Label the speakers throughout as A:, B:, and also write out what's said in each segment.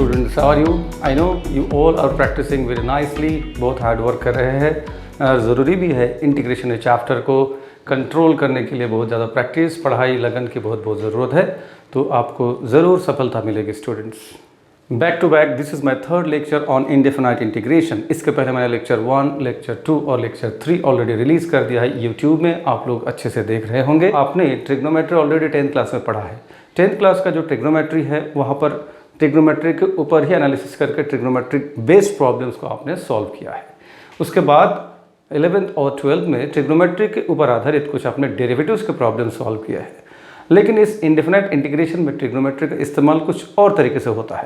A: students, how are you? I know you all are practicing very nicely, बहुत hard work कर रहे हैं और ज़रूरी भी है इंटीग्रेशन चैप्टर को कंट्रोल करने के लिए बहुत ज़्यादा प्रैक्टिस, पढ़ाई, लगन की बहुत ज़रूरत है, तो आपको ज़रूर सफलता मिलेगी students. Back to back this is my third lecture on indefinite integration. इसके पहले मैंने लेक्चर 1, लेक्चर 2 और लेक्चर 3 ऑलरेडी रिलीज़ कर दिया है यूट्यूब में, आप लोग अच्छे से देख रहे होंगे। आपने ट्रिग्नोमेट्री ऑलरेडी 10th क्लास में पढ़ा है। 10th क्लास का जो ट्रिग्नोमेट्री है वहाँ पर ट्रिग्नोमेट्री के ऊपर ही एनालिसिस करके ट्रिग्नोमेट्रिक बेस्ड प्रॉब्लम्स को आपने सॉल्व किया है। उसके बाद 11th और 12th में ट्रिग्नोमेट्री के ऊपर आधारित कुछ आपने डेरिवेटिव्स के प्रॉब्लम सॉल्व किया है। लेकिन इस इंडेफिनाइट इंटीग्रेशन में ट्रिग्नोमेट्री का इस्तेमाल कुछ और तरीके से होता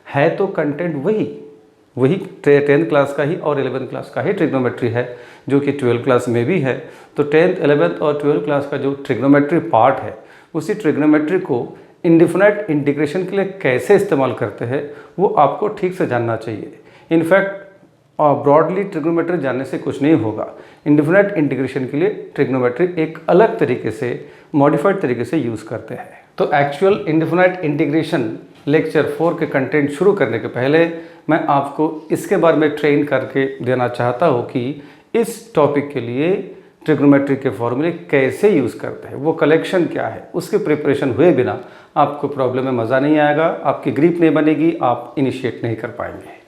A: है तो कंटेंट वही 10th क्लास का ही और 11th क्लास का ही ट्रिग्नोमेट्री है, जो कि 12th क्लास में भी है। तो 10th, 11th और 12th क्लास का जो ट्रिग्नोमेट्री पार्ट है, उसी ट्रिग्नोमेट्री को इंडेफिनाइट इंटीग्रेशन के लिए कैसे इस्तेमाल करते हैं वो आपको ठीक से जानना चाहिए। इनफैक्ट ब्रॉडली ट्रिग्नोमेट्री जानने से कुछ नहीं होगा। इंडेफिनाइट इंटीग्रेशन के लिए ट्रिग्नोमेट्री एक अलग तरीके से, मॉडिफाइड तरीके से यूज़ करते हैं। तो एक्चुअल इंडेफिनाइट इंटीग्रेशन लेक्चर 4 के कंटेंट शुरू करने के पहले मैं आपको इसके बारे में ट्रेन करके देना चाहता हूँ कि इस टॉपिक के लिए ट्रिग्नोमेट्री के फॉर्मूले कैसे यूज़ करते हैं, वो कलेक्शन क्या है, उसके प्रिपरेशन हुए बिना आपको प्रॉब्लम में मज़ा नहीं आएगा, आपकी ग्रिप नहीं बनेगी, आप इनिशिएट नहीं कर पाएंगे।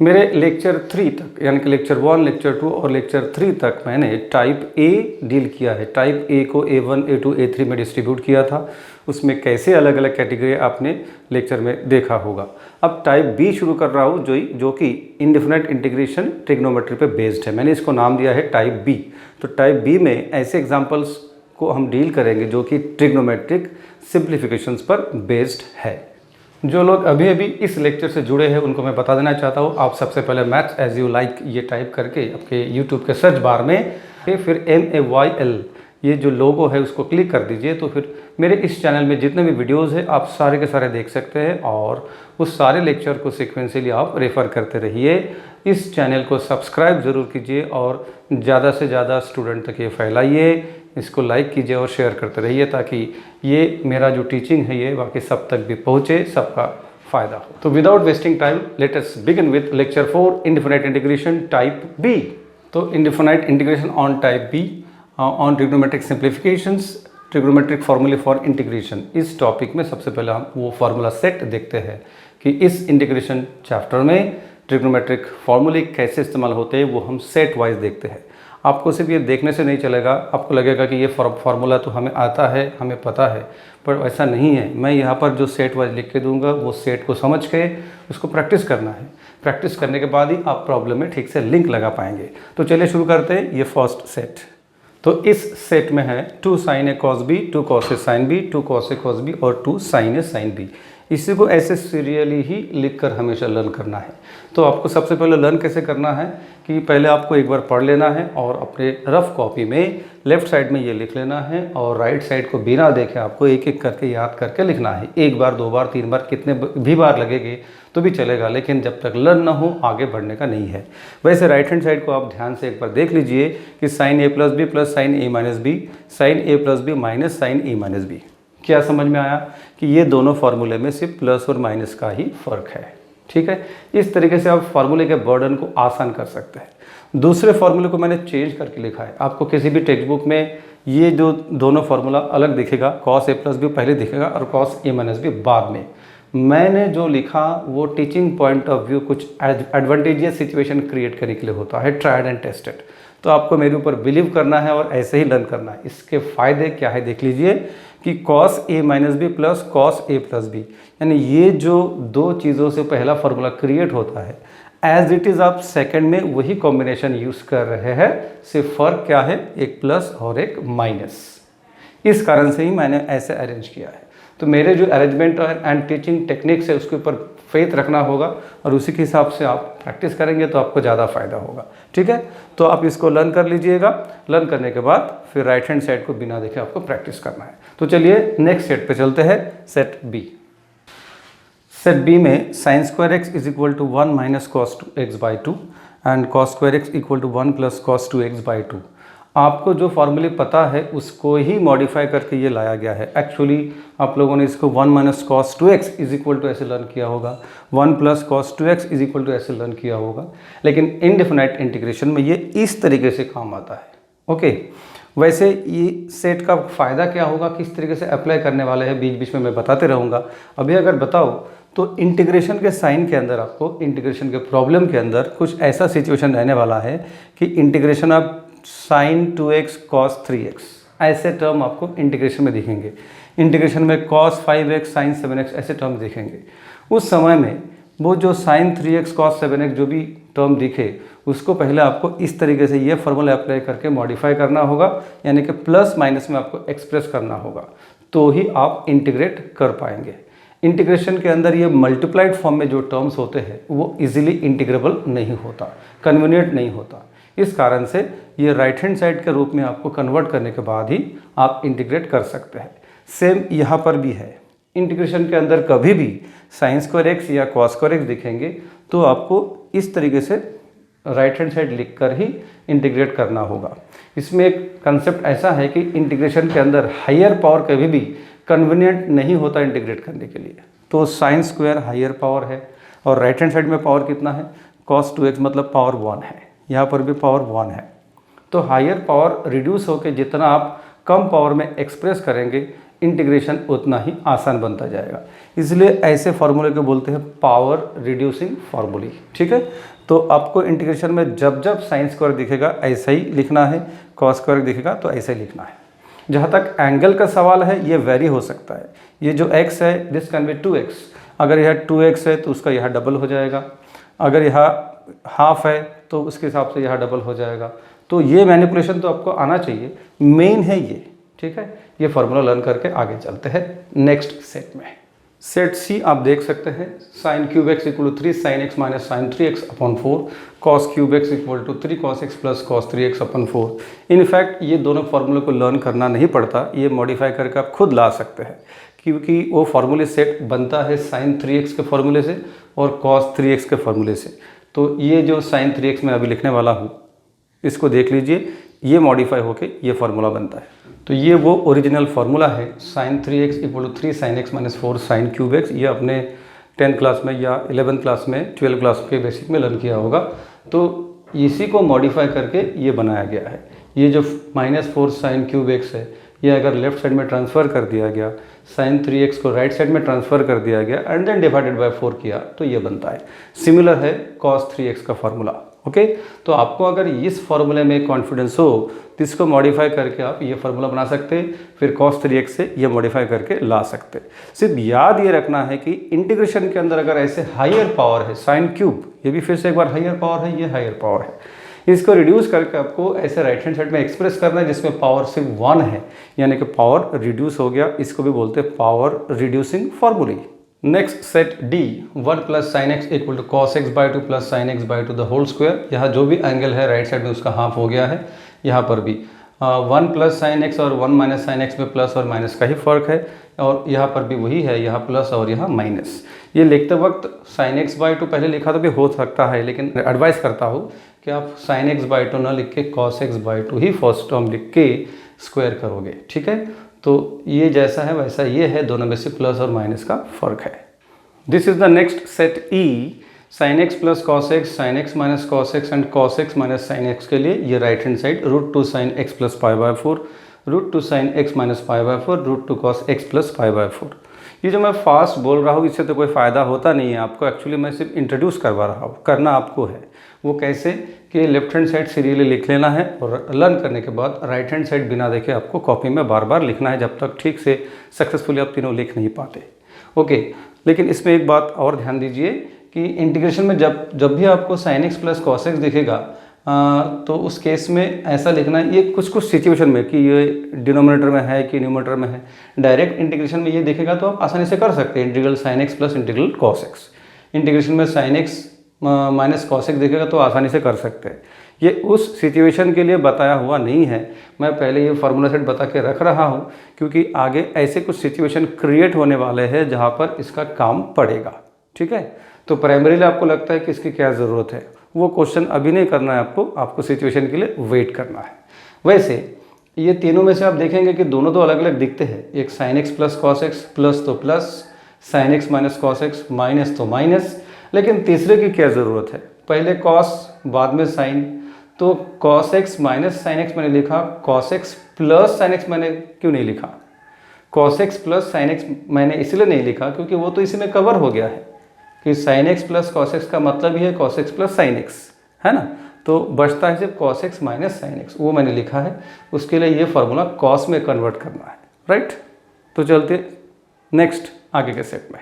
A: मेरे लेक्चर 3 तक, यानी कि लेक्चर 1, लेक्चर 2 और लेक्चर 3 तक मैंने टाइप ए डील किया है। टाइप ए को A1, A2, A3 में डिस्ट्रीब्यूट किया था। उसमें कैसे अलग अलग कैटेगरी आपने लेक्चर में देखा होगा। अब टाइप बी शुरू कर रहा हूँ जो कि इंडेफिनाइट इंटीग्रेशन ट्रिग्नोमेट्री पे बेस्ड है। मैंने इसको नाम दिया है टाइप बी। तो टाइप बी में ऐसे एग्जाम्पल्स को हम डील करेंगे जो कि ट्रिग्नोमेट्रिक सिंप्लीफिकेशंस पर बेस्ड है। जो लोग अभी इस लेक्चर से जुड़े हैं उनको मैं बता देना चाहता हूँ, आप सबसे पहले मैथ्स एज यू लाइक ये टाइप करके आपके यूट्यूब के सर्च बार में फिर MAYL ये जो लोगो है उसको क्लिक कर दीजिए। तो फिर मेरे इस चैनल में जितने भी वीडियोज़ हैं आप सारे के सारे देख सकते हैं और उस सारे लेक्चर को सिक्वेंसली आप रेफ़र करते रहिए। इस चैनल को सब्सक्राइब ज़रूर कीजिए और ज़्यादा से ज़्यादा स्टूडेंट तक ये फैलाइए, इसको लाइक कीजिए और शेयर करते रहिए ताकि ये मेरा जो टीचिंग है ये बाकी सब तक भी पहुँचे, सबका फ़ायदा हो। तो without wasting time let us begin with lecture 4 indefinite integration type B. तो indefinite integration on type B on trigonometric simplifications, trigonometric फॉर्मूले फॉर इंटीग्रेशन। इस टॉपिक में सबसे पहले हम वो फार्मूला सेट देखते हैं कि इस इंटीग्रेशन चैप्टर में ट्रिग्नोमेट्रिक फॉर्मूले कैसे इस्तेमाल होते हैं, वो हम सेट वाइज देखते हैं। आपको सिर्फ ये देखने से नहीं चलेगा, आपको लगेगा कि ये फार्मूला तो हमें आता है, हमें पता है, पर ऐसा नहीं है। मैं यहाँ पर जो सेट वाइज लिख के दूंगा वो सेट को समझ के उसको प्रैक्टिस करना है। प्रैक्टिस करने के बाद ही आप प्रॉब्लम में ठीक से लिंक लगा पाएंगे। तो चलिए शुरू करते हैं। ये फर्स्ट सेट, तो इस सेट में है 2 sin A cos B, 2 cos A sin B, 2 cos A cos B और 2 sin A sin B। इसी को ऐसे सीरियली ही लिखकर हमेशा लर्न करना है। तो आपको सबसे पहले लर्न कैसे करना है कि पहले आपको एक बार पढ़ लेना है और अपने रफ कॉपी में लेफ़्ट साइड में ये लिख लेना है और राइट साइड को बिना देखे आपको एक एक करके याद करके लिखना है। 1 बार, 2 बार, 3 बार, कितने भी बार लगेंगे तो भी चलेगा, लेकिन जब तक लर्न ना हो आगे बढ़ने का नहीं है। वैसे राइट हैंड साइड को आप ध्यान से एक बार देख लीजिए कि sin A + B + sin A - B, sin A + B - sin A - B। क्या समझ में आया कि ये दोनों फार्मूले में सिर्फ प्लस और माइनस का ही फ़र्क है। ठीक है, इस तरीके से आप फार्मूले के बर्डन को आसान कर सकते हैं। दूसरे फार्मूले को मैंने चेंज करके लिखा है। आपको किसी भी टेक्स्ट बुक में ये जो दोनों फार्मूला अलग दिखेगा, cos A + B पहले दिखेगा और cos A - B बाद में। मैंने जो लिखा वो टीचिंग पॉइंट ऑफ व्यू कुछ एडवांटेजियस सिचुएशन क्रिएट करने के लिए होता है, ट्राइड एंड टेस्टेड। तो आपको मेरे ऊपर बिलीव करना है और ऐसे ही लर्न करना है। इसके फ़ायदे क्या है देख लीजिए कि cos A - B + cos A + B, यानी ये जो दो चीज़ों से पहला फार्मूला क्रिएट होता है, एज इट इज़ आप सेकंड में वही कॉम्बिनेशन यूज़ कर रहे हैं, सिर्फ फ़र्क क्या है, एक प्लस और एक माइनस। इस कारण से ही मैंने ऐसे अरेंज किया है। तो मेरे जो अरेंजमेंट एंड टीचिंग टेक्निक्स है उसके ऊपर फेथ रखना होगा और उसी के हिसाब से आप प्रैक्टिस करेंगे तो आपको ज़्यादा फ़ायदा होगा। ठीक है, तो आप इसको लर्न कर लीजिएगा। लर्न करने के बाद फिर राइट हैंड साइड को बिना देखे आपको प्रैक्टिस करना है। तो चलिए नेक्स्ट सेट पे चलते हैं, सेट बी। सेट बी में sin² x = 1 - cos 2x/2 and cos² x = 1 + cos 2x/2। आपको जो फॉर्मूले पता है उसको ही मॉडिफाई करके ये लाया गया है। एक्चुअली आप लोगों ने इसको 1 minus cos 2x is equal to ऐसे लर्न किया होगा, 1 plus cos 2x is equal to ऐसे लर्न किया होगा, लेकिन इनडेफिनाइट इंटीग्रेशन में ये इस तरीके से काम आता है। ओके, वैसे ये सेट का फ़ायदा क्या होगा, किस तरीके से अप्लाई करने वाले हैं, बीच बीच में मैं बताते रहूँगा। अभी अगर बताओ तो इंटीग्रेशन के साइन के अंदर आपको, इंटीग्रेशन के प्रॉब्लम के अंदर कुछ ऐसा सिचुएशन रहने वाला है कि integration of sine 2x cos 3x ऐसे टर्म आपको इंटीग्रेशन में दिखेंगे, इंटीग्रेशन में cos 5x साइन 7x ऐसे टर्म दिखेंगे। उस समय में वो जो साइन 3x cos 7x जो भी टर्म दिखे उसको पहले आपको इस तरीके से ये फार्मूला अप्लाई करके मॉडिफाई करना होगा, यानी कि प्लस माइनस में आपको एक्सप्रेस करना होगा, तो ही आप इंटीग्रेट कर पाएंगे। इंटीग्रेशन के अंदर ये मल्टीप्लाइड फॉर्म में जो टर्म्स होते हैं वो इजीली इंटीग्रेबल नहीं होता, कन्वीनियंट नहीं होता। इस कारण से ये राइट हैंड साइड के रूप में आपको कन्वर्ट करने के बाद ही आप इंटीग्रेट कर सकते हैं। सेम यहाँ पर भी है, इंटीग्रेशन के अंदर कभी भी साइन स्क्वायर एक्स या कॉस स्क्वायर एक्स दिखेंगे तो आपको इस तरीके से राइट हैंड साइड लिख कर ही इंटीग्रेट करना होगा। इसमें एक कंसेप्ट ऐसा है कि इंटीग्रेशन के अंदर हायर पावर कभी भी कन्वीनियंट नहीं होता इंटीग्रेट करने के लिए। तो साइन स्क्वायर हायर पावर है और राइट हैंड साइड में पावर कितना है, cos 2x मतलब पावर 1 है, यहाँ पर भी पावर 1 है। तो हायर पावर रिड्यूस होकर जितना आप कम पावर में एक्सप्रेस करेंगे इंटीग्रेशन उतना ही आसान बनता जाएगा। इसलिए ऐसे फार्मूले को बोलते हैं पावर रिड्यूसिंग फार्मूले। ठीक है, तो आपको इंटीग्रेशन में जब जब साइन स्क्वायर दिखेगा ऐसा ही लिखना है, कॉस स्क्वायर दिखेगा तो ऐसे ही लिखना है। जहाँ तक एंगल का सवाल है ये वेरी हो सकता है। ये जो x है दिस कैन बी 2x, अगर यह 2x है तो उसका यह डबल हो जाएगा, अगर यह हाफ है तो उसके हिसाब से यह डबल हो जाएगा। तो ये मैनिपुलेशन तो आपको आना चाहिए, मेन है ये। ठीक है, ये फार्मूला लर्न करके आगे चलते हैं नेक्स्ट सेट में। सेट सी आप देख सकते हैं, sine cube x equal to 3 sine x minus sine 3x upon 4, cos cube x equal to 3 cos x plus cos 3x upon 4। In fact ये दोनों फार्मूले को लर्न करना नहीं पड़ता, ये मॉडिफाई करके आप खुद ला सकते हैं, क्योंकि वो फार्मूले सेट बनता है साइन 3x के फार्मूले से और कॉस 3x के फार्मूले से। तो ये जो साइन 3x मैं अभी लिखने वाला हूँ इसको देख लीजिए, ये मॉडिफाई होके ये फार्मूला बनता है। तो ये वो ओरिजिनल फार्मूला है, sine 3x equal to 3 sine x minus 4 sine cube x. ये अपने 10th क्लास में या 11th क्लास में 12th क्लास के बेसिक में लर्न किया होगा। तो इसी को मॉडिफाई करके ये बनाया गया है। ये जो -4 साइन क्यूब एक्स है ये अगर लेफ्ट साइड में ट्रांसफ़र कर दिया गया, साइन 3x को राइट साइड में ट्रांसफ़र कर दिया गया एंड देन डिवाइडेड बाय 4 किया तो ये बनता है। सिमिलर है cos 3x का फार्मूला। ओके, तो आपको अगर इस फार्मूले में कॉन्फिडेंस हो तो इसको मॉडिफाई करके आप ये फार्मूला बना सकते हैं, फिर cos 3x से ये मॉडिफाई करके ला सकते हैं। सिर्फ याद ये रखना है कि इंटीग्रेशन के अंदर अगर ऐसे हायर पावर है, साइन क्यूब ये भी फिर से एक बार हायर पावर है, ये हायर पावर है, इसको रिड्यूस करके आपको ऐसे राइट हैंड साइड में एक्सप्रेस करना है जिसमें पावर सिर्फ 1 है, यानी कि पावर रिड्यूस हो गया। इसको भी बोलते हैं पावर रिड्यूसिंग फार्मूले। Next set D, 1 plus sine x equal to cos x by 2 plus sine x by 2 the whole square. यहाँ जो भी एंगल है राइट साइड में उसका हाफ हो गया है। यहाँ पर भी 1 प्लस साइन एक्स और 1 माइनस साइन एक्स में प्लस और माइनस का ही फर्क है, और यहाँ पर भी वही है, यहाँ प्लस और यहाँ माइनस। ये लिखते वक्त साइन एक्स बाई 2 पहले लिखा तो भी हो सकता है, लेकिन एडवाइस करता हूँ कि आप साइन एक्स बाई 2 ना लिख के cos x by 2 he first term लिख के स्क्वायर करोगे। ठीक है, तो ये जैसा है वैसा ये है, दोनों में से प्लस और माइनस का फर्क है। This is the next set E, sign X plus cos x, sine x minus cos x and cos x minus sine x के लिए ये right hand side √2 sign X plus pi by 4, √2 sine x minus pi by 4, √2 cos x plus pi by 4। ये जो मैं fast बोल रहा हूँ इससे तो कोई फ़ायदा होता नहीं है आपको, एक्चुअली मैं सिर्फ इंट्रोड्यूस करवा रहा हूँ। करना आपको है वो कैसे कि लेफ्ट हैंड साइड सीरियली लिख लेना है और लर्न करने के बाद राइट हैंड साइड बिना देखे आपको कॉपी में बार बार लिखना है जब तक ठीक से सक्सेसफुली आप तीनों लिख नहीं पाते। ओके, लेकिन इसमें एक बात और ध्यान दीजिए कि इंटीग्रेशन में जब भी आपको sign X plus cos X दिखेगा तो उस केस में ऐसा लिखना है, ये कुछ सिचुएशन में कि ये डिनोमिनेटर में है कि न्यूमरेटर में है। डायरेक्ट इंटीग्रेशन में ये दिखेगा तो आप आसानी से कर सकते हैं, integral sine X plus integral cos X. Integration में sine x minus cos X दिखेगा तो आसानी से कर सकते हैं। ये उस सिचुएशन के लिए बताया हुआ नहीं है, मैं पहले ये फार्मूला सेट बता के रख रहा हूँ क्योंकि आगे ऐसे कुछ सिचुएशन क्रिएट होने वाले हैं जहाँ पर इसका काम पड़ेगा। ठीक है, तो प्राइमरीली आपको लगता है कि इसकी क्या ज़रूरत है, वो क्वेश्चन अभी नहीं करना है आपको सिचुएशन के लिए वेट करना है। वैसे ये तीनों में से आप देखेंगे कि दोनों तो अलग अलग दिखते हैं, एक sin x plus cos x, plus तो plus, sin x minus cos x, minus तो माइनस, लेकिन तीसरे की क्या ज़रूरत है, पहले cos बाद में sin, तो cos x minus sin x मैंने लिखा, cos x plus sin x मैंने क्यों नहीं लिखा, cos x plus sin x मैंने इसलिए नहीं लिखा क्योंकि वो तो इसी में कवर हो गया है कि sin x plus cos x का मतलब ही है cos x plus sin x, है ना। तो बचता है सिर्फ cos x minus sin x, वो मैंने लिखा है, उसके लिए ये फार्मूला cos में कन्वर्ट करना है, राइट। तो चलते नेक्स्ट आगे के सेट में।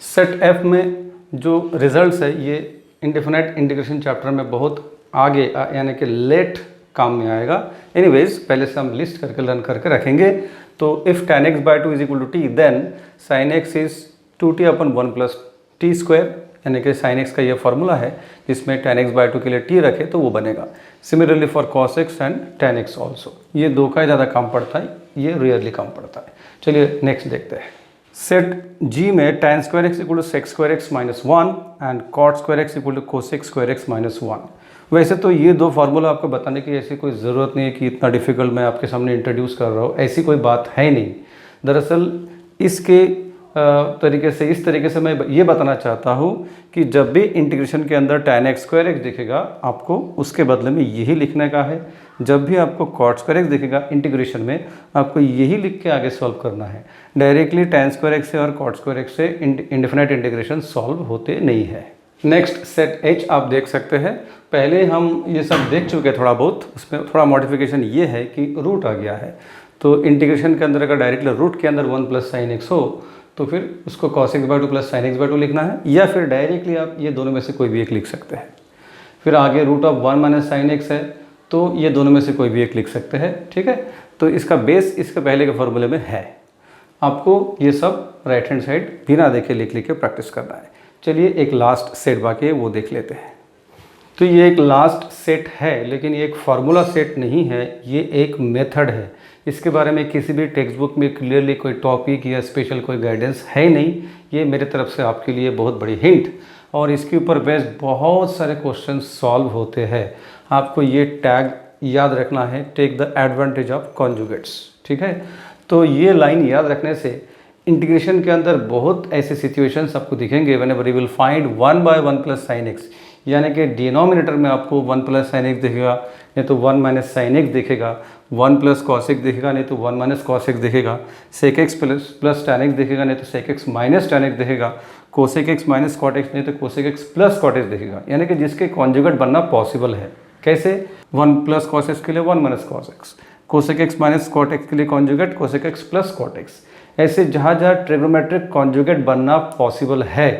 A: सेट F में जो रिजल्ट्स है ये इंडेफिनाइट इंटीग्रेशन चैप्टर में बहुत आगे यानी कि लेट काम में आएगा। एनीवेज पहले से हम लिस्ट करके लर्न करके रखेंगे। तो if tan x by two is equal to t, then sin x is 2t upon 1 plus t square, यानी कि sin x का ये फार्मूला है जिसमें tan x बाई टू के लिए t रखे तो वो बनेगा। Similarly for cos x and tan x also, ये दो का ज़्यादा काम पड़ता है, ये रियरली काम पड़ता है। चलिए नेक्स्ट देखते हैं। सेट G में tan square x equal to sec square x minus 1 and cot square x equal to cosec square x minus 1। वैसे तो ये दो फार्मूला आपको बताने की ऐसी कोई ज़रूरत नहीं है कि इतना डिफिकल्ट मैं आपके सामने इंट्रोड्यूस कर रहा हूँ, ऐसी कोई बात है नहीं। दरअसल इसके इस तरीके से मैं ये बताना चाहता हूँ कि जब भी इंटीग्रेशन के अंदर tan x स्क्वायर x दिखेगा आपको उसके बदले में यही लिखने का है, जब भी आपको cot स्क्वायर x दिखेगा इंटीग्रेशन में आपको यही लिख के आगे सॉल्व करना है। डायरेक्टली tan स्क्वायर x से और cot स्क्वायर x से इंडेफिनाइट इंटीग्रेशन सॉल्व होते नहीं है। नेक्स्ट सेट H आप देख सकते हैं, पहले हम ये सब देख चुके थोड़ा बहुत, उसमें थोड़ा मॉडिफिकेशन ये है कि रूट आ गया है। तो इंटीग्रेशन के अंदर अगर डायरेक्टली रूट के अंदर 1 प्लस साइन एक्स हो तो फिर उसको cos x by two plus sine x by two लिखना है, या फिर डायरेक्टली आप ये दोनों में से कोई भी एक लिख सकते हैं। फिर आगे root of 1 minus sine x है तो ये दोनों में से कोई भी एक लिख सकते हैं, ठीक है। तो इसका बेस इसके पहले के फॉर्मूले में है, आपको ये सब राइट हैंड साइड बिना देखे लिख के प्रैक्टिस करना है। चलिए एक लास्ट सेट बाकी है वो देख लेते हैं। तो ये एक लास्ट सेट है, लेकिन ये एक फार्मूला सेट नहीं है, ये एक मेथड है। इसके बारे में किसी भी टेक्स्ट बुक में क्लियरली कोई टॉपिक या स्पेशल कोई गाइडेंस है नहीं, ये मेरे तरफ से आपके लिए बहुत बड़ी हिंट, और इसके ऊपर बेस्ड बहुत सारे क्वेश्चन सॉल्व होते हैं। आपको ये टैग याद रखना है, take the advantage of conjugates, ठीक है। तो ये लाइन याद रखने से इंटीग्रेशन के अंदर बहुत ऐसे सिचुएशंस आपको दिखेंगे whenever you will find 1 by 1 plus sine x, यानी कि डिनोमिनेटर में आपको 1 प्लस साइन एक्स दिखेगा, नहीं तो 1 माइनस साइन एक्स दिखेगा, 1 प्लस कॉस एक्स दिखेगा, नहीं तो 1 माइनस कॉस एक्स दिखेगा, sec X plus tan X दिखेगा, नहीं तो sec X minus tan X दिखेगा, cosec x minus cot X, नहीं तो cosec x plus cot X दिखेगा, यानी कि जिसके कॉन्जुगेट बनना पॉसिबल है। कैसे? 1 प्लस कॉस एक्स के लिए 1 minus cos x, cosec x minus cot x के लिए conjugate cosec x plus cot x. ऐसे जहाँ जहाँ ट्रिग्नोमेट्रिक कॉन्जुगेट बनना पॉसिबल है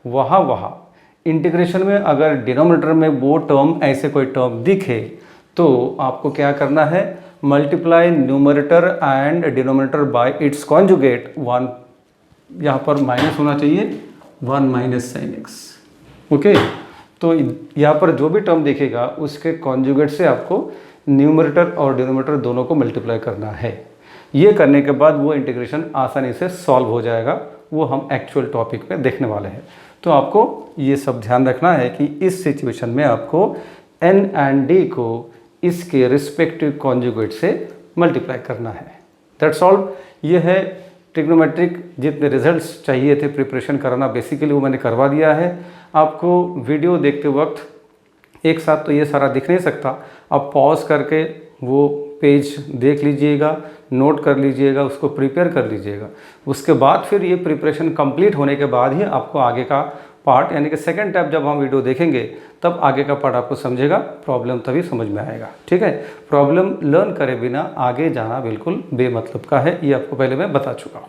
A: वहाँ इंटीग्रेशन में अगर डिनोमिनेटर में वो टर्म ऐसे कोई टर्म दिखे तो आपको क्या करना है, multiply numerator and denominator by it's conjugate. 1 यहाँ पर माइनस होना चाहिए, 1 माइनस साइन एक्स, ओके। तो यहाँ पर जो भी टर्म दिखेगा उसके कॉन्जुगेट से आपको न्यूमरेटर और डिनोमिनेटर दोनों को मल्टीप्लाई करना है। ये करने के बाद वो इंटीग्रेशन आसानी से सॉल्व हो जाएगा, वो हम एक्चुअल टॉपिक में देखने वाले हैं। तो आपको ये सब ध्यान रखना है कि इस सिचुएशन में आपको n एंड d को इसके रिस्पेक्टिव कॉन्जुगेट से मल्टीप्लाई करना है। That's all. ये है ट्रिग्नोमेट्रिक जितने रिजल्ट्स चाहिए थे प्रिपरेशन कराना, बेसिकली वो मैंने करवा दिया है। आपको वीडियो देखते वक्त एक साथ तो ये सारा दिख नहीं सकता, आप पॉज करके वो पेज देख लीजिएगा, नोट कर लीजिएगा, उसको प्रिपेयर कर लीजिएगा। उसके बाद फिर ये प्रिपरेशन कंप्लीट होने के बाद ही आपको आगे का पार्ट, यानी कि सेकंड टाइप जब हम वीडियो देखेंगे तब आगे का पार्ट आपको समझेगा, प्रॉब्लम तभी समझ में आएगा, ठीक है। प्रॉब्लम लर्न करे बिना आगे जाना बिल्कुल बेमतलब का है, ये आपको पहले मैं बता चुका हूँ।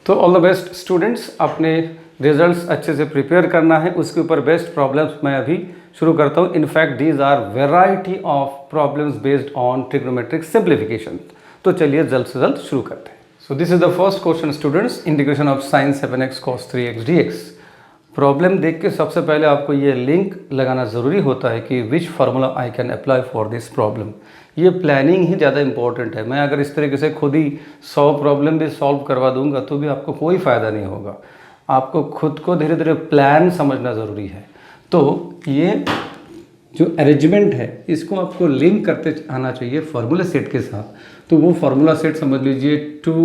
A: तो ऑल द बेस्ट स्टूडेंट्स, अपने रिजल्ट्स अच्छे से प्रिपेयर करना है, उसके ऊपर बेस्ट प्रॉब्लम्स मैं अभी शुरू करता हूँ। In fact these are variety of problems based on trigonometric simplification. तो चलिए जल्द से जल्द शुरू करते हैं। So this is the first question students, integration of sin 7x cos 3x dx। Problem देख के सबसे पहले आपको ये लिंक लगाना ज़रूरी होता है कि which formula I can apply for this problem. ये प्लानिंग ही ज़्यादा इंपॉर्टेंट है। मैं अगर इस तरीके से खुद ही 100 प्रॉब्लम भी सॉल्व करवा दूंगा तो भी आपको कोई फ़ायदा नहीं होगा। आपको खुद को धीरे धीरे प्लान समझना ज़रूरी है। तो ये जो अरेंजमेंट है इसको आपको लिंक करते आना चाहिए फार्मूला सेट के साथ। तो वो फार्मूला सेट समझ लीजिए 2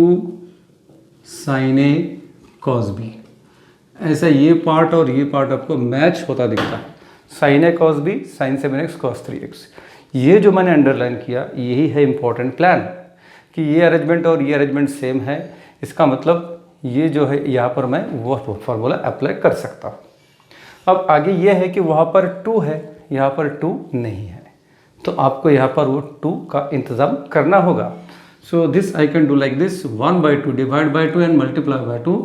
A: sin A cos B। ऐसा ये पार्ट और ये पार्ट आपको मैच होता दिखता है, sin A cos B sin 7x cos 3x। ये जो मैंने अंडरलाइन किया यही है इम्पोर्टेंट प्लान कि ये अरेंजमेंट और ये अरेंजमेंट सेम है। इसका मतलब ये जो है यहाँ पर मैं वो फार्मूला अप्लाई कर सकता हूँ। अब आगे ये है कि वहाँ पर 2 है, यहाँ पर 2 नहीं है, तो आपको यहाँ पर वो 2 का इंतज़ाम करना होगा। So this I can do like this 1/2 divide by 2 and multiply by 2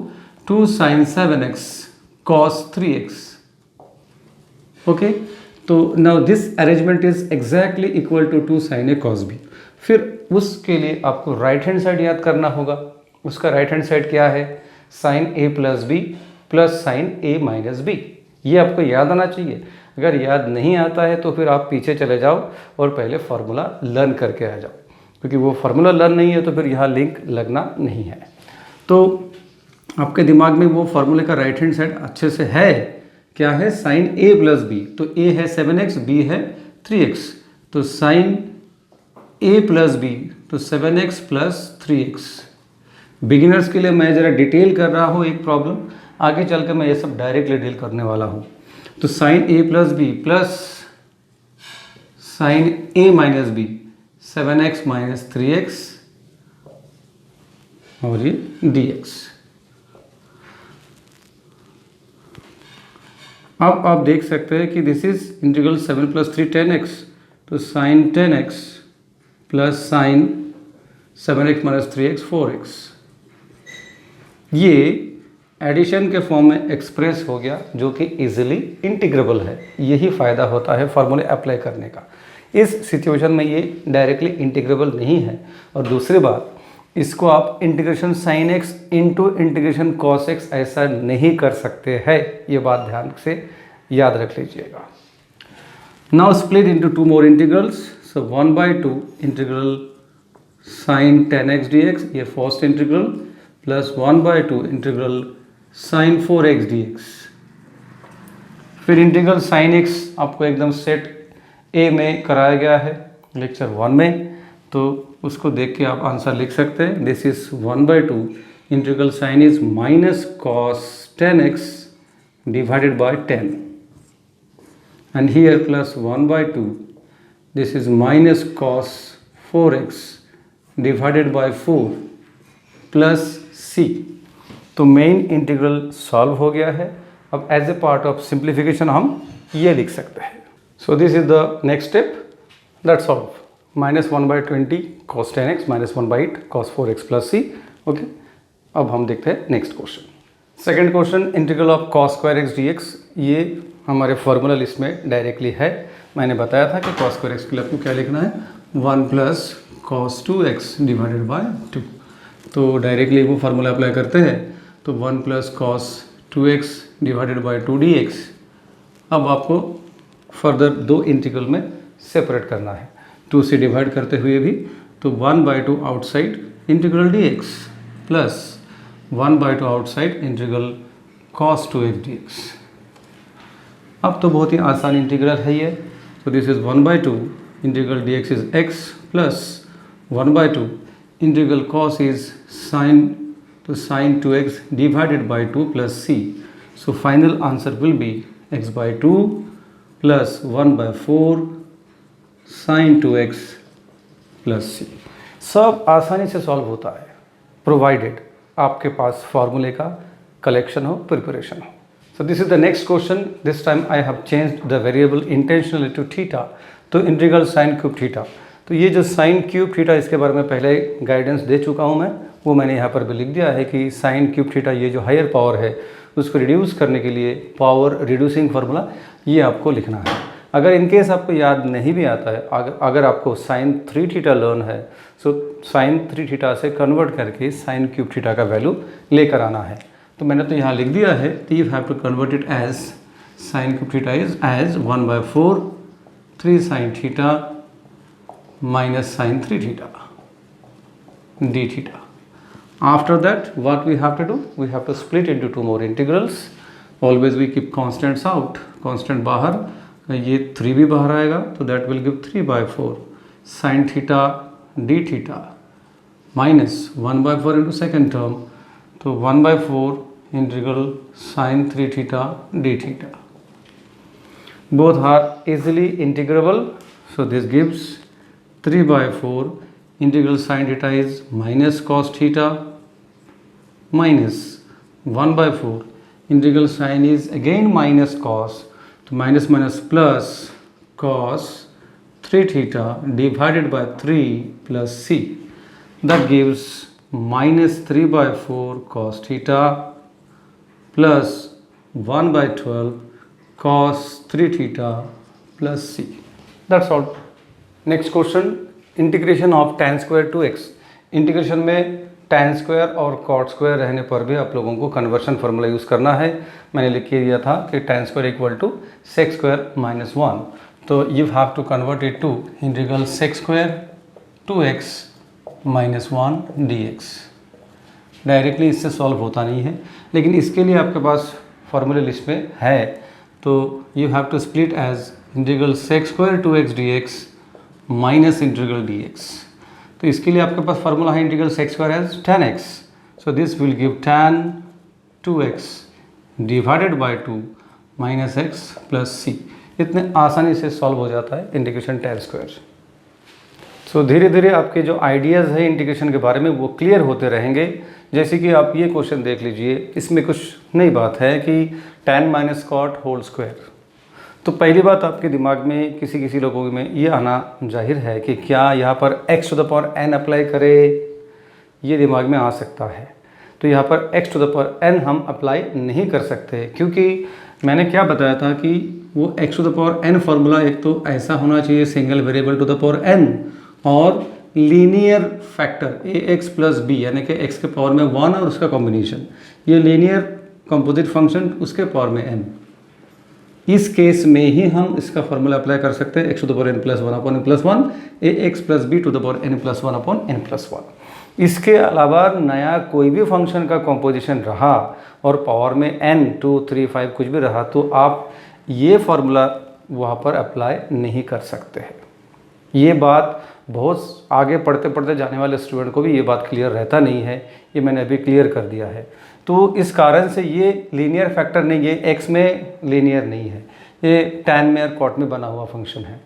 A: 2 sin 7x cos 3x। Okay, तो now this arrangement is exactly equal to 2 sin A cos B। फिर उसके लिए आपको राइट हैंड साइड याद करना होगा। उसका right hand side क्या है? sin A plus B plus sin A minus B। ये आपको याद आना चाहिए। अगर याद नहीं आता है तो फिर आप पीछे चले जाओ और पहले फार्मूला लर्न करके आ जाओ, क्योंकि वो फार्मूला लर्न नहीं है तो फिर यहाँ लिंक लगना नहीं है। तो आपके दिमाग में वो फार्मूले का राइट हैंड साइड अच्छे से है। क्या है? sin A plus B। तो A है 7x, B है 3x, तो sin A प्लस B तो 7x प्लस 3x। बिगिनर्स के लिए मैं ज़रा डिटेल कर रहा हूँ एक प्रॉब्लम, आगे चल कर मैं ये सब डायरेक्टली डील करने वाला हूँ। तो sin A plus B plus sin A minus B 7x minus 3x और ये dx। अब आप देख सकते हैं कि this is integral 7 plus 3 10x, तो sin 10x plus sin 7x minus 3x 4x। ये एडिशन के फॉर्म में एक्सप्रेस हो गया, जो कि इजीली इंटीग्रेबल है। यही फ़ायदा होता है फार्मूले अप्लाई करने का। इस सिचुएशन में ये डायरेक्टली इंटीग्रेबल नहीं है। और दूसरी बात, इसको आप integration sin x into integration cos x ऐसा नहीं कर सकते हैं। ये बात ध्यान से याद रख लीजिएगा। नाउ स्प्लिट इंटू 2 मोर इंटीग्रल्स। सो 1/2 इंटीग्रल sin 10x dx, ये first integral, plus 1/2 integral sin 4x dx। फिर इंटीग्रल sin x आपको एकदम सेट ए में कराया गया है लेक्चर 1 में, तो उसको देख के आप आंसर लिख सकते हैं। This is 1/2 integral sin is minus cos 10x divided by 10 and here plus 1/2 this is minus cos 4x divided by 4 plus c। तो मेन इंटीग्रल सॉल्व हो गया है। अब as a part of simplification हम ये लिख सकते हैं। So this is the next step, that's solve minus 1/20 cos 10x माइनस 1/8 cos 4x प्लस c। ओके, अब हम देखते हैं next question. Second question, integral of cos square x dx। ये हमारे फार्मूला लिस्ट में डायरेक्टली है। मैंने बताया था कि cos स्क्वायर x के लिए आपको क्या लिखना है, 1 plus cos 2x divided by 2। तो डायरेक्टली वो फार्मूला अप्लाई करते हैं, तो 1 plus cos 2x divided by 2 dx। अब आपको फर्दर दो इंटीग्रल में सेपरेट करना है, 2 से डिवाइड करते हुए भी। तो 1/2 outside integral dx plus 1/2 outside integral cos 2x dx। अब तो बहुत ही आसान इंटीग्रल है ये। तो this is 1/2 integral dx is x plus 1/2 integral cos is sin, तो sin 2x divided by 2 plus c। So final answer will be x/2 plus 1/4 sin 2x plus c। सब आसानी से सॉल्व होता है, प्रोवाइडेड आपके पास फार्मूले का कलेक्शन हो, प्रिपरेशन हो। So this is the next question. This time I have changed the variable intentionally to theta। तो इंटीग्रल sin क्यूब थीटा। तो ये जो sin क्यूब थीटा, इसके बारे में पहले गाइडेंस दे चुका हूँ मैं, वो मैंने यहाँ पर भी लिख दिया है कि sin क्यूब थीटा ये जो हायर पावर है उसको रिड्यूस करने के लिए पावर रिड्यूसिंग फार्मूला ये आपको लिखना है। अगर इनकेस आपको याद नहीं भी आता है, अगर आपको sin 3 थीटा लर्न है, सो sin 3 थीटा से कन्वर्ट करके sin क्यूब थीटा का वैल्यू लेकर आना है। तो मैंने तो यहाँ लिख दिया है, तो you have to convert it as sin cube theta is as 1/4 3 sin theta minus sin 3 theta d theta। After that what we have to do, we have to split into 2 more integrals। Always we keep constants out, constant बाहर, ये 3 भी बाहर आएगा तो that will give 3/4 sine theta D theta minus 1/4 into second term, तो 1/4 integral sine 3 theta D theta. Both are easily integrable, so this gives 3/4 integral sin theta is minus cos theta minus 1/4 integral sin is again minus cos, तो minus minus plus cos 3 theta divided by 3 plus c, that gives minus 3/4 cos theta plus 1/12 cos 3 theta plus c. That's all. Next question, integration of tan square two x. Integration में tan square और cot square रहने पर भी आप लोगों को conversion formula use करना है. मैंने लिख के दिया था कि tan square equal to sec square minus 1, तो you have to convert it to integral sec square two x minus 1 dx. Directly इससे सॉल्व होता नहीं है, लेकिन इसके लिए आपके पास फार्मूले लिस्ट में है, तो you have to split as integral sec square two x dx minus integral dx. तो इसके लिए आपके पास फार्मूला है integral sec square as tan x, so this will give tan 2x divided by 2 minus x plus c. इतने आसानी से solve हो जाता है इंटीग्रेशन tan स्क्वायर. सो धीरे धीरे आपके जो आइडियाज़ है इंटीग्रेशन के बारे में वो क्लियर होते रहेंगे. जैसे कि आप ये क्वेश्चन देख लीजिए, इसमें कुछ नई बात है कि tan minus cot whole square. तो पहली बात आपके दिमाग में किसी लोगों में ये आना जाहिर है कि क्या यहाँ पर x to the power n apply करें, ये दिमाग में आ सकता है. तो यहाँ पर x to the power n हम अप्लाई नहीं कर सकते, क्योंकि मैंने क्या बताया था कि वो x to the power n formula एक तो ऐसा होना चाहिए single variable to the power n और linear factor ax plus B, यानी कि x के पावर में 1 और उसका कॉम्बिनेशन, ये लीनियर कंपोजिट फंक्शन उसके पावर में n. इस केस में ही हम इसका फार्मूला अप्लाई कर सकते हैं x to the power n plus 1 upon n plus 1 ax plus B to the power n plus 1 upon n plus 1. इसके अलावा नया कोई भी फंक्शन का कॉम्पोजिशन रहा और पावर में n 2 3 5 कुछ भी रहा, तो आप ये फार्मूला वहाँ पर अप्लाई नहीं कर सकते हैं. ये बात बहुत आगे पढ़ते पढ़ते जाने वाले स्टूडेंट को भी ये बात क्लियर रहता नहीं है, ये मैंने अभी क्लियर कर दिया है. तो इस कारण से ये लीनियर फैक्टर नहीं है, x में लीनियर नहीं है, ये tan में और cot में बना हुआ फंक्शन है.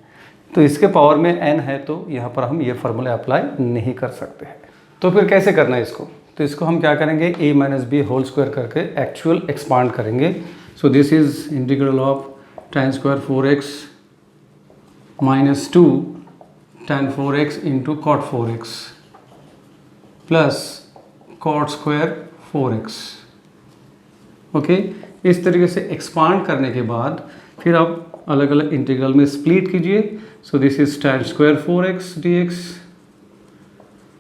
A: तो इसके पावर में n है, तो यहाँ पर हम ये फार्मूला अप्लाई नहीं कर सकते हैं. तो फिर कैसे करना है इसको? तो इसको हम क्या करेंगे, a minus B whole square करके एक्चुअल एक्सपांड करेंगे. So this is integral of tan square 4x minus 2 tan 4x into cot 4x plus cot square 4x. Okay, इस तरीके से एक्सपांड करने के बाद फिर आप अलग अलग इंटीग्रल में स्प्लिट कीजिए. सो this is tan square 4x dx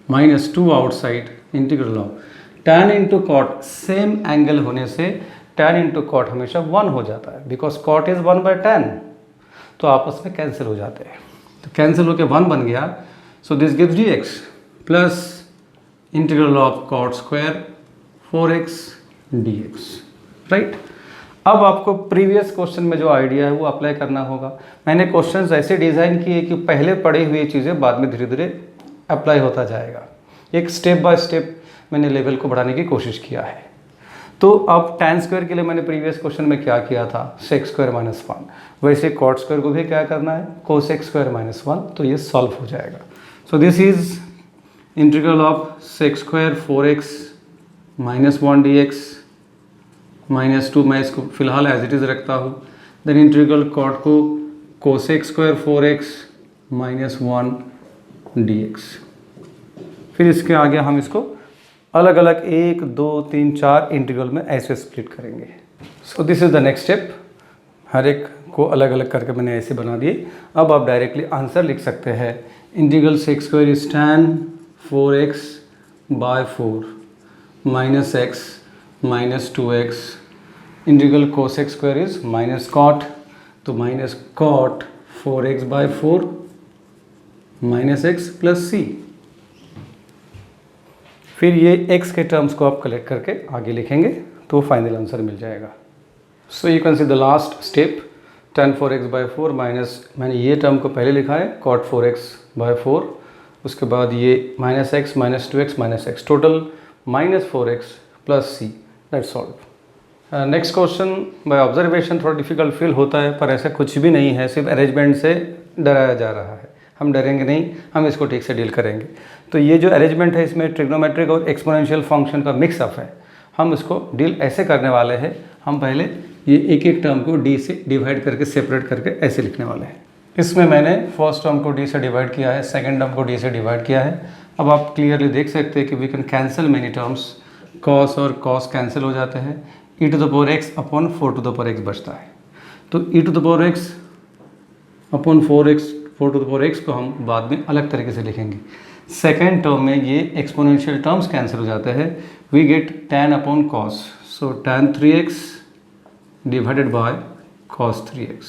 A: minus 2 outside integral of tan into cot. Same angle होने से tan इंटू cot हमेशा 1 हो जाता है, बिकॉज cot इज 1/tan, तो आपस में कैंसिल हो जाते हैं. तो कैंसिल होकर 1 बन गया. So this gives dx plus integral of cot square 4x dx. Right. अब आपको प्रीवियस क्वेश्चन में जो आइडिया है वो अप्लाई करना होगा. मैंने क्वेश्चंस ऐसे डिज़ाइन किए कि पहले पढ़ी हुई चीज़ें बाद में धीरे धीरे अप्लाई होता जाएगा. एक स्टेप बाय स्टेप मैंने लेवल को बढ़ाने की कोशिश किया है. तो अब tan स्क्वायर के लिए मैंने प्रीवियस क्वेश्चन में क्या किया था, sec स्क्वायर माइनस 1, वैसे cot स्क्वायर को भी क्या करना है, cosec स्क्वायर माइनस 1, तो ये सॉल्व हो जाएगा. सो this is integral of sec square 4x minus 1 dx minus 2, मैं इसको फिलहाल एज इट इज़ रखता हूँ. देन इंटीग्रल cot को cosec square 4x minus 1 dx. फिर इसके आगे हम इसको अलग अलग 1 2 3 4 इंटीग्रल में ऐसे स्प्लिट करेंगे. So this is the next step. हर एक को अलग अलग करके मैंने ऐसे बना दिए. अब आप डायरेक्टली आंसर लिख सकते हैं. Integral sec square is tan 4x by 4 minus x minus 2x. Integral cosec square is minus cot, तो minus cot 4x by 4 minus x plus c. फिर ये x के टर्म्स को आप कलेक्ट करके आगे लिखेंगे तो फाइनल आंसर मिल जाएगा. So you can see the last step. tan 4x/4 minus, मैंने ये टर्म को पहले लिखा है cot 4x/4, उसके बाद ये -x -2x -x, total -4x + c, that's solve. Next question by observation थोड़ा डिफिकल्ट फील होता है, पर ऐसा कुछ भी नहीं है, सिर्फ अरेंजमेंट से डराया जा रहा है। हम डरेंगे नहीं, हम इसको ठीक से डील करेंगे। तो ये जो अरेंजमेंट है इसमें ट्रिग्नोमेट्रिक और एक्सपोनेंशियल फंक्शन का मिक्सअप है। हम इसको डील ऐसे करने वाले हैं, हम पहले ये एक एक टर्म को d से डिवाइड करके सेपरेट करके ऐसे लिखने वाले हैं। इसमें मैंने फर्स्ट टर्म को d से डिवाइड किया है, सेकंड टर्म को d से डिवाइड किया है। अब आप क्लियरली देख सकते हैं कि we can cancel many terms, cos और cos कैंसिल हो जाते हैं, e⁴x/4x बचता है। तो e⁴x/4x को हम बाद में अलग तरीके से लिखेंगे। सेकेंड टर्म में ये एक्सपोनेंशियल टर्म्स कैंसिल हो जाते हैं, we get tan/cos, so tan 3x divided by cos 3x।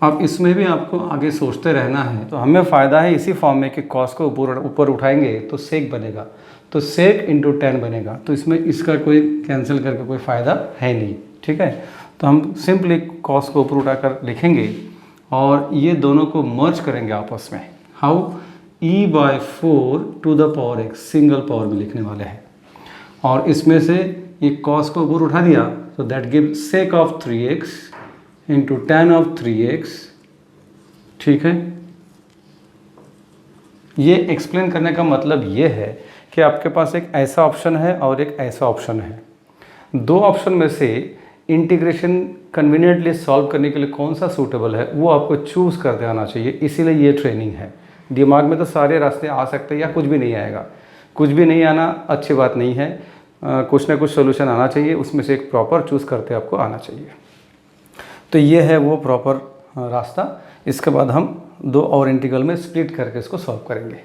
A: अब इसमें भी आपको आगे सोचते रहना है। तो हमें फ़ायदा है इसी फॉर्म में कि cos को ऊपर उठाएंगे तो sec बनेगा, तो sec × tan बनेगा। तो इसमें इसका कोई कैंसिल करके कोई फ़ायदा है नहीं, ठीक है। तो हम सिंपली cos को ऊपर उठाकर लिखेंगे और ये दोनों को मर्ज करेंगे आपस में। हाउ? e/4 सिंगल पावर में लिखने वाले हैं, और इसमें से ये cos को ऊपर उठा दिया, तो that give sec of 3x × tan of 3x, ठीक है। ये एक्सप्लेन करने का मतलब ये है कि आपके पास एक ऐसा ऑप्शन है और एक ऐसा ऑप्शन है। दो ऑप्शन में से इंटीग्रेशन कन्वीनियंटली सॉल्व करने के लिए कौन सा सूटेबल है वो आपको चूज़ करते आना चाहिए, इसीलिए ये ट्रेनिंग है। दिमाग में तो सारे रास्ते आ सकते हैं या कुछ भी नहीं आएगा। कुछ भी नहीं आना अच्छी बात नहीं है, कुछ ना कुछ सोल्यूशन आना चाहिए, उसमें से एक प्रॉपर चूज़ करते आपको आना चाहिए। तो ये है वो प्रॉपर रास्ता। इसके बाद हम दो और इंटीग्रल में स्प्लिट करके इसको सॉल्व करेंगे।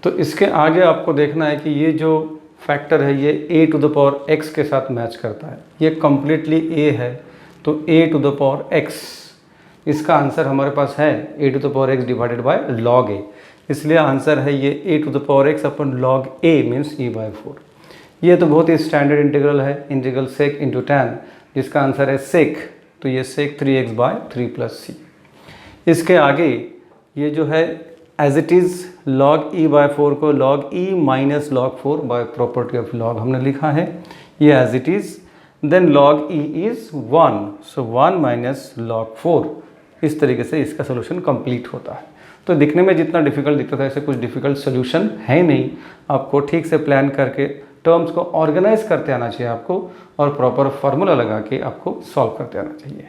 A: तो इसके आगे आपको देखना है कि ये जो फैक्टर है ये a⁴x के साथ मैच करता है। ये कम्प्लीटली a है, तो a⁴x, इसका आंसर हमारे पास है a⁴x divided by log a, इसलिए आंसर है ये a⁴x/log a मीन्स e/4। ये तो बहुत ही स्टैंडर्ड इंटीग्रल है, इंटीग्रल sec × tan, जिसका आंसर है sec, तो ये sec 3x/3 + c। इसके आगे ये जो है as it is log e/4 को log e - log 4 by property of log हमने लिखा है, ये as it is. Then log e is 1, so 1 - log 4। इस तरीके से इसका सोल्यूशन कंप्लीट होता है। तो दिखने में जितना डिफिकल्ट दिखता था ऐसे कुछ डिफिकल्ट सोल्यूशन है नहीं। आपको ठीक से प्लान करके टर्म्स को ऑर्गेनाइज करते आना चाहिए आपको, और प्रॉपर फार्मूला लगा के आपको सॉल्व करते आना चाहिए।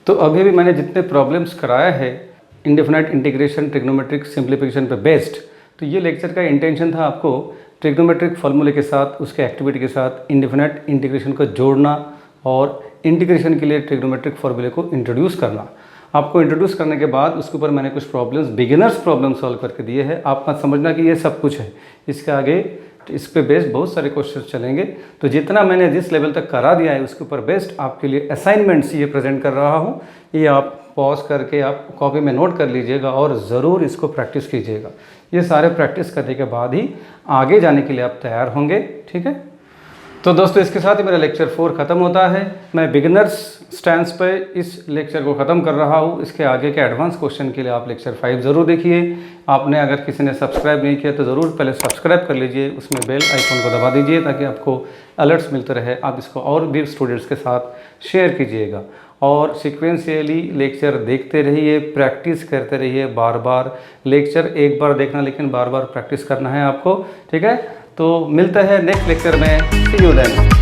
A: तो अभी भी मैंने जितने प्रॉब्लम्स कराए हैं इंडेफिनाइट इंटीग्रेशन ट्रिग्नोमेट्रिक सिंप्लीफिकेशन पे बेस्ड, तो ये लेक्चर का इंटेंशन था आपको ट्रिग्नोमेट्रिक फार्मूले के साथ, उसके एक्टिविटी के साथ इंडेफिनाइट इंटीग्रेशन को जोड़ना और इंटीग्रेशन के लिए ट्रिग्नोमेट्रिक फार्मूले को इंट्रोड्यूस करना। आपको इंट्रोड्यूस करने के बाद उसके ऊपर मैंने कुछ प्रॉब्लम्स, बिगिनर्स प्रॉब्लम सॉल्व करके दिए हैं। आप मत समझना कि ये सब कुछ है, इसके आगे इस पे बेस्ड बहुत सारे क्वेश्चन चलेंगे। तो जितना मैंने जिस लेवल तक करा दिया है उसके ऊपर बेस्ड आपके लिए असाइनमेंट्स ये प्रेजेंट कर रहा हूँ। ये आप पॉज करके आप कॉपी में नोट कर लीजिएगा और ज़रूर इसको प्रैक्टिस कीजिएगा। ये सारे प्रैक्टिस करने के बाद ही आगे जाने के लिए आप तैयार होंगे, ठीक है। तो दोस्तों इसके साथ ही मेरा लेक्चर 4 ख़त्म होता है। मैं बिगिनर्स स्टैंस पे इस लेक्चर को ख़त्म कर रहा हूँ। इसके आगे के एडवांस क्वेश्चन के लिए आप लेक्चर 5 ज़रूर देखिए। आपने अगर किसी ने सब्सक्राइब नहीं किया तो ज़रूर पहले सब्सक्राइब कर लीजिए, उसमें बेल आइकन को दबा दीजिए ताकि आपको अलर्ट्स मिलते रहे। आप इसको और भी स्टूडेंट्स के साथ शेयर कीजिएगा और सीक्वेंशियली लेक्चर देखते रहिए, प्रैक्टिस करते रहिए। बार बार लेक्चर एक बार देखना, लेकिन बार बार प्रैक्टिस करना है आपको, ठीक है। तो मिलते हैं नेक्स्ट लेक्चर में। सी यू देन।